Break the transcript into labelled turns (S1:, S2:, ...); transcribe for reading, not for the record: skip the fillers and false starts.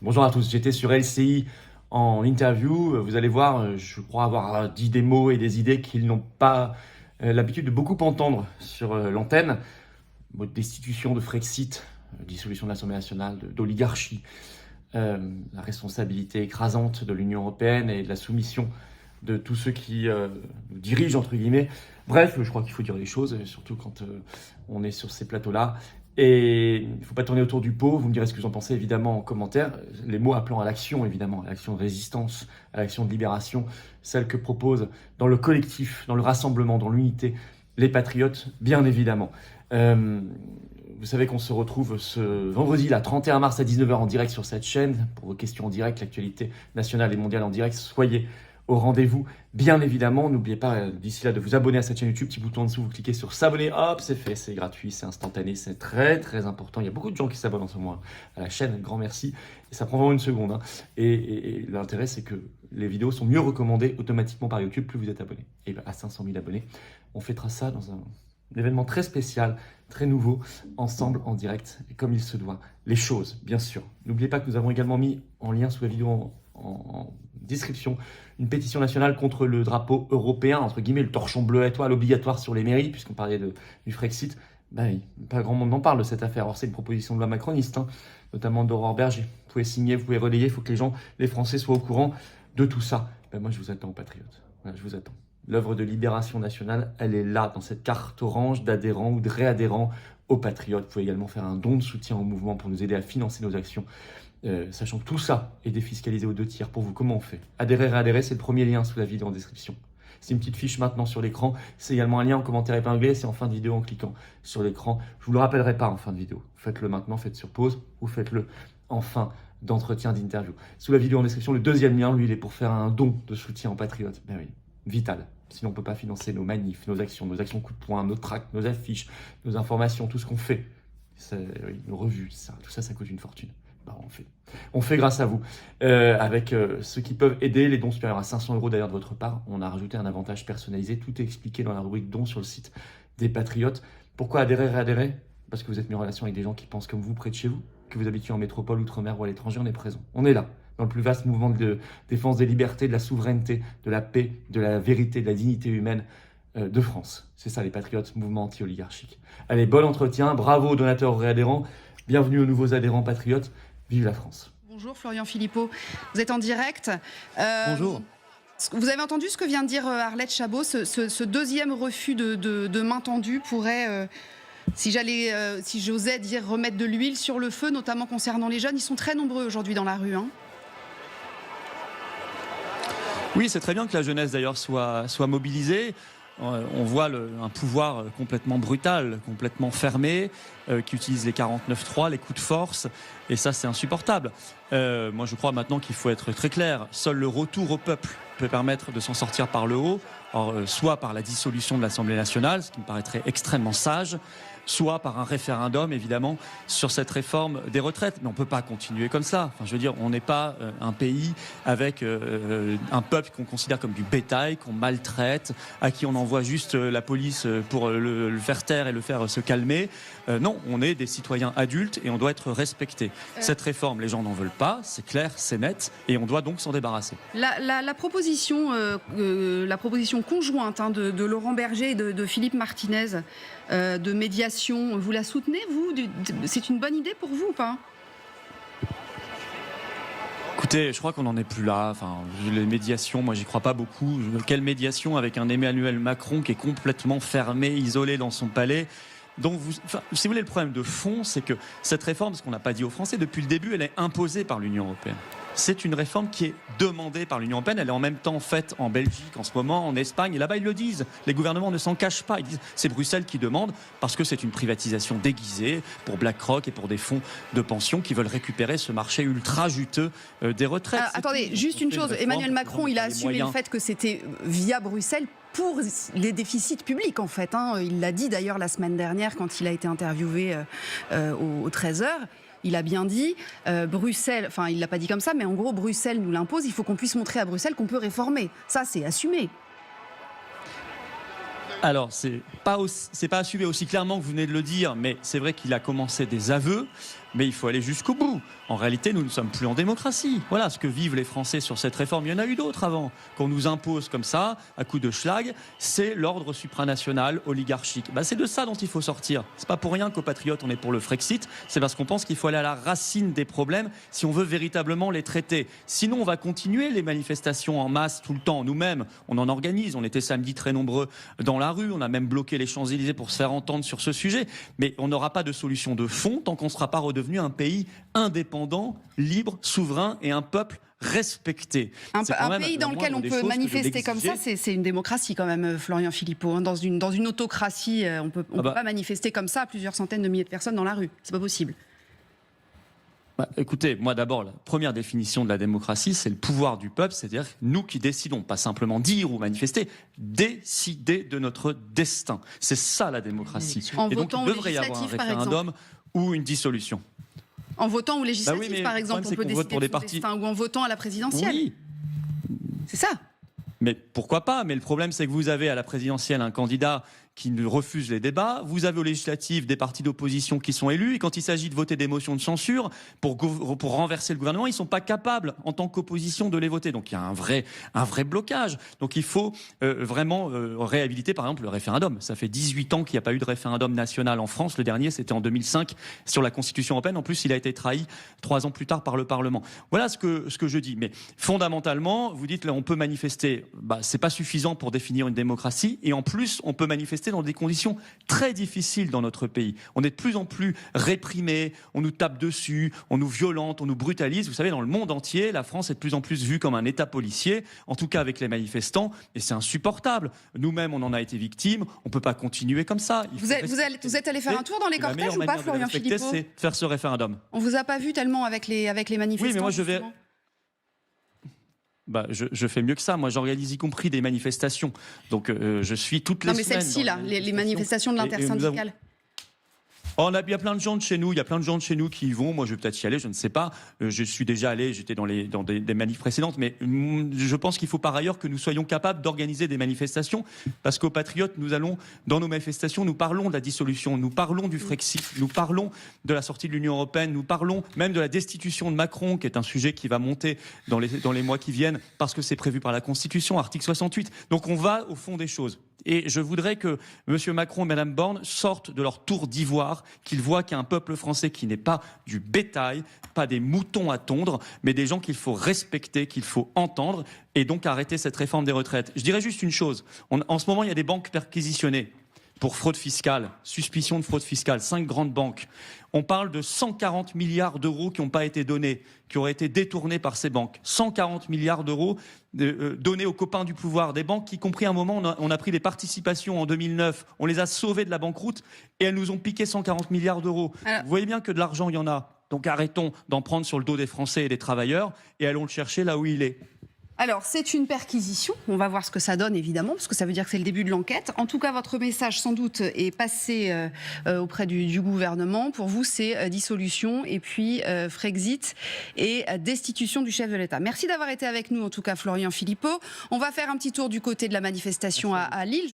S1: Bonjour à tous, j'étais sur LCI en interview. Vous allez voir, je crois avoir dit des mots et des idées qu'ils n'ont pas l'habitude de beaucoup entendre sur l'antenne. Mot de destitution, de Frexit, dissolution de l'Assemblée nationale, d'oligarchie, la responsabilité écrasante de l'Union européenne et de la soumission de tous ceux qui nous dirigent, entre guillemets. Bref, je crois qu'il faut dire les choses, surtout quand on est sur ces plateaux-là. Et il ne faut pas tourner autour du pot. Vous me direz ce que vous en pensez évidemment en commentaire. Les mots appelant à l'action, évidemment, à l'action de résistance, à l'action de libération, celle que proposent dans le collectif, dans le rassemblement, dans l'unité, les patriotes, bien évidemment. Vous savez qu'on se retrouve ce vendredi, là, 31 mars à 19h en direct sur cette chaîne pour vos questions en direct, l'actualité nationale et mondiale en direct. Soyez au rendez-vous, bien évidemment. N'oubliez pas d'ici là de vous abonner à cette chaîne YouTube. Petit bouton en dessous, vous cliquez sur s'abonner. Hop, c'est fait, c'est gratuit, c'est instantané, c'est très très important. Il y a beaucoup de gens qui s'abonnent en ce moment à la chaîne. Grand merci. Et ça prend vraiment une seconde. Hein. Et l'intérêt, c'est que les vidéos sont mieux recommandées automatiquement par YouTube plus vous êtes abonné. Et bien, à 500 000 abonnés, on fêtera ça dans un événement très spécial, très nouveau, ensemble en direct, et comme il se doit. Les choses, bien sûr. N'oubliez pas que nous avons également mis en lien sous la vidéo en description une pétition nationale contre le drapeau européen, entre guillemets, le torchon bleu étoile obligatoire sur les mairies, puisqu'on parlait du Frexit. Ben oui, pas grand monde n'en parle de cette affaire. Alors c'est une proposition de loi macroniste, hein, notamment d'Aurore Berger. Vous pouvez signer, vous pouvez relayer, il faut que les gens, les Français soient au courant de tout ça. Ben moi je vous attends, patriotes. Voilà, je vous attends. L'œuvre de libération nationale, elle est là, dans cette carte orange d'adhérents ou de réadhérents aux patriotes. Vous pouvez également faire un don de soutien au mouvement pour nous aider à financer nos actions. Sachant que tout ça est défiscalisé aux 2 tiers. Pour vous, comment on fait? Adhérer, réadhérer, c'est le premier lien sous la vidéo en description. C'est une petite fiche maintenant sur l'écran. C'est également un lien en commentaire épinglé. C'est en fin de vidéo en cliquant sur l'écran. Je ne vous le rappellerai pas en fin de vidéo. Faites-le maintenant, faites sur pause ou faites-le en fin d'entretien d'interview. Sous la vidéo en description, le deuxième lien, lui, il est pour faire un don de soutien aux patriotes. Ben oui, vital. Sinon, on ne peut pas financer nos manifs, nos actions coup de poing, nos tracts, nos affiches, nos informations, tout ce qu'on fait. Oui, nos revues, tout ça, ça coûte une fortune. Bah, on fait grâce à vous. Avec ceux qui peuvent aider, les dons supérieurs à 500 € d'ailleurs de votre part. On a rajouté un avantage personnalisé. Tout est expliqué dans la rubrique dons sur le site des Patriotes. Pourquoi adhérer, réadhérer? Parce que vous êtes mis en relation avec des gens qui pensent comme vous près de chez vous, que vous habitez en métropole, outre-mer ou à l'étranger, on est présent. On est là, dans le plus vaste mouvement de défense des libertés, de la souveraineté, de la paix, de la vérité, de la dignité humaine de France. C'est ça les Patriotes, mouvement anti-oligarchique. Allez, bon entretien, bravo aux donateurs, aux réadhérents, bienvenue aux nouveaux adhérents patriotes, vive la France.
S2: Bonjour Florian Philippot, vous êtes en direct.
S3: Bonjour.
S2: Vous avez entendu ce que vient de dire Arlette Chabot, ce deuxième refus de main tendue pourrait, si j'osais dire, remettre de l'huile sur le feu, notamment concernant les jeunes. Ils sont très nombreux aujourd'hui dans la rue. Hein.
S3: Oui, c'est très bien que la jeunesse d'ailleurs soit mobilisée. On voit un pouvoir complètement brutal, complètement fermé, qui utilise les 49.3, les coups de force, et ça c'est insupportable. Moi je crois maintenant qu'il faut être très clair, seul le retour au peuple peut permettre de s'en sortir par le haut, soit par la dissolution de l'Assemblée nationale, ce qui me paraîtrait extrêmement sage, soit par un référendum, évidemment, sur cette réforme des retraites. Mais on ne peut pas continuer comme ça. Enfin, je veux dire, on n'est pas un pays avec un peuple qu'on considère comme du bétail, qu'on maltraite, à qui on envoie juste la police pour le faire taire et le faire se calmer. Non, on est des citoyens adultes et on doit être respectés. Cette réforme, les gens n'en veulent pas, c'est clair, c'est net, et on doit donc s'en débarrasser.
S2: La proposition conjointe de Laurent Berger et de Philippe Martinez de médiation, vous la soutenez, vous? C'est une bonne idée pour vous ou pas?
S3: Écoutez, je crois qu'on n'en est plus là. Enfin, les médiations, moi, j'y crois pas beaucoup. Quelle médiation avec un Emmanuel Macron qui est complètement fermé, isolé dans son palais? Donc, si vous voulez, le problème de fond, c'est que cette réforme, ce qu'on n'a pas dit aux Français, depuis le début, elle est imposée par l'Union européenne. C'est une réforme qui est demandée par l'Union européenne. Elle est en même temps faite en Belgique en ce moment, en Espagne. Et là-bas, ils le disent. Les gouvernements ne s'en cachent pas. Ils disent c'est Bruxelles qui demande parce que c'est une privatisation déguisée pour BlackRock et pour des fonds de pension qui veulent récupérer ce marché ultra juteux des retraites.
S2: Attendez, juste une chose. Emmanuel Macron, il a assumé le fait que c'était via Bruxelles pour les déficits publics, en fait. Hein. Il l'a dit d'ailleurs la semaine dernière quand il a été interviewé au 13h. Il a bien dit, Bruxelles, enfin il ne l'a pas dit comme ça, mais en gros Bruxelles nous l'impose, il faut qu'on puisse montrer à Bruxelles qu'on peut réformer. Ça c'est assumé.
S3: Alors, c'est pas assumé aussi clairement que vous venez de le dire, mais c'est vrai qu'il a commencé des aveux. mais il faut aller jusqu'au bout. En réalité, nous ne sommes plus en démocratie. Voilà ce que vivent les Français sur cette réforme. Il y en a eu d'autres avant. Qu'on nous impose comme ça, à coup de schlag, c'est l'ordre supranational oligarchique. C'est de ça dont il faut sortir. C'est pas pour rien qu'aux Patriotes, on est pour le Frexit. C'est parce qu'on pense qu'il faut aller à la racine des problèmes si on veut véritablement les traiter. Sinon, on va continuer les manifestations en masse tout le temps. Nous-mêmes, on en organise. On était samedi très nombreux dans la rue. On a même bloqué les Champs-Élysées pour se faire entendre sur ce sujet. Mais on n'aura pas de solution de fond tant qu'on ne sera pas redevenu un pays indépendant, libre, souverain et un peuple respecté.
S2: Un pays dans lequel on peut manifester comme ça, c'est une démocratie quand même, Florian Philippot. Dans une autocratie, on peut pas manifester comme ça à plusieurs centaines de milliers de personnes dans la rue. C'est pas possible.
S3: Écoutez, moi d'abord, la première définition de la démocratie, c'est le pouvoir du peuple, c'est-à-dire nous qui décidons, pas simplement dire ou manifester, décider de notre destin. C'est ça la démocratie.
S2: En
S3: et donc
S2: votant
S3: il devrait y avoir un référendum ou une dissolution.
S2: En votant aux législatives, par exemple, on peut décider de son destin, ou en votant à la présidentielle.
S3: Oui.
S2: C'est ça.
S3: Mais pourquoi pas? Mais le problème, c'est que vous avez à la présidentielle un candidat qui refuse les débats. Vous avez aux législatives des partis d'opposition qui sont élus. Et quand il s'agit de voter des motions de censure pour renverser le gouvernement, ils ne sont pas capables, en tant qu'opposition, de les voter. Donc il y a un vrai blocage. Donc il faut vraiment réhabiliter, par exemple, le référendum. Ça fait 18 ans qu'il n'y a pas eu de référendum national en France. Le dernier, c'était en 2005 sur la Constitution européenne. En plus, il a été trahi 3 ans plus tard par le Parlement. Voilà ce que je dis. Mais fondamentalement, vous dites là, on peut manifester. C'est pas suffisant pour définir une démocratie. Et en plus, on peut manifester dans des conditions très difficiles dans notre pays. On est de plus en plus réprimés, on nous tape dessus, on nous violente, on nous brutalise. Vous savez, dans le monde entier, la France est de plus en plus vue comme un État policier, en tout cas avec les manifestants, et c'est insupportable. Nous-mêmes, on en a été victimes, on ne peut pas continuer comme ça.
S2: Vous êtes allé faire un tour dans les cortèges ou pas, Florian Philippot ?
S3: C'est faire ce référendum.
S2: On vous a pas vu tellement avec les manifestants.
S3: Oui, mais moi je vais... je fais mieux que ça. Moi, j'organise y compris des manifestations. Donc, je suis toutes les semaines.
S2: Non, mais celle-ci, les manifestations de l'intersyndicale.
S3: Il y a plein de gens de chez nous. Il y a plein de gens de chez nous qui y vont. Moi, je vais peut-être y aller. Je ne sais pas. Je suis déjà allé. J'étais dans des manifs précédentes. Mais je pense qu'il faut par ailleurs que nous soyons capables d'organiser des manifestations. Parce qu'aux Patriotes, nous allons, dans nos manifestations, nous parlons de la dissolution. Nous parlons du Frexit. Nous parlons de la sortie de l'Union européenne. Nous parlons même de la destitution de Macron, qui est un sujet qui va monter dans les mois qui viennent, parce que c'est prévu par la Constitution, article 68. Donc, on va au fond des choses. Et je voudrais que M. Macron et Mme Borne sortent de leur tour d'ivoire, qu'ils voient qu'il y a un peuple français qui n'est pas du bétail, pas des moutons à tondre, mais des gens qu'il faut respecter, qu'il faut entendre, et donc arrêter cette réforme des retraites. Je dirais juste une chose. En ce moment, il y a des banques perquisitionnées pour fraude fiscale, suspicion de fraude fiscale, 5 grandes banques. On parle de 140 milliards d'euros qui n'ont pas été donnés, qui auraient été détournés par ces banques. 140 milliards d'euros donnés aux copains du pouvoir. Des banques qui, y compris à un moment, on a pris des participations en 2009, on les a sauvées de la banqueroute et elles nous ont piqué 140 milliards d'euros. Vous voyez bien que de l'argent, il y en a. Donc arrêtons d'en prendre sur le dos des Français et des travailleurs et allons le chercher là où il est.
S2: Alors, c'est une perquisition. On va voir ce que ça donne, évidemment, parce que ça veut dire que c'est le début de l'enquête. En tout cas, votre message, sans doute, est passé auprès du gouvernement. Pour vous, c'est dissolution et puis Frexit et destitution du chef de l'État. Merci d'avoir été avec nous, en tout cas, Florian Philippot. On va faire un petit tour du côté de la manifestation à Lille.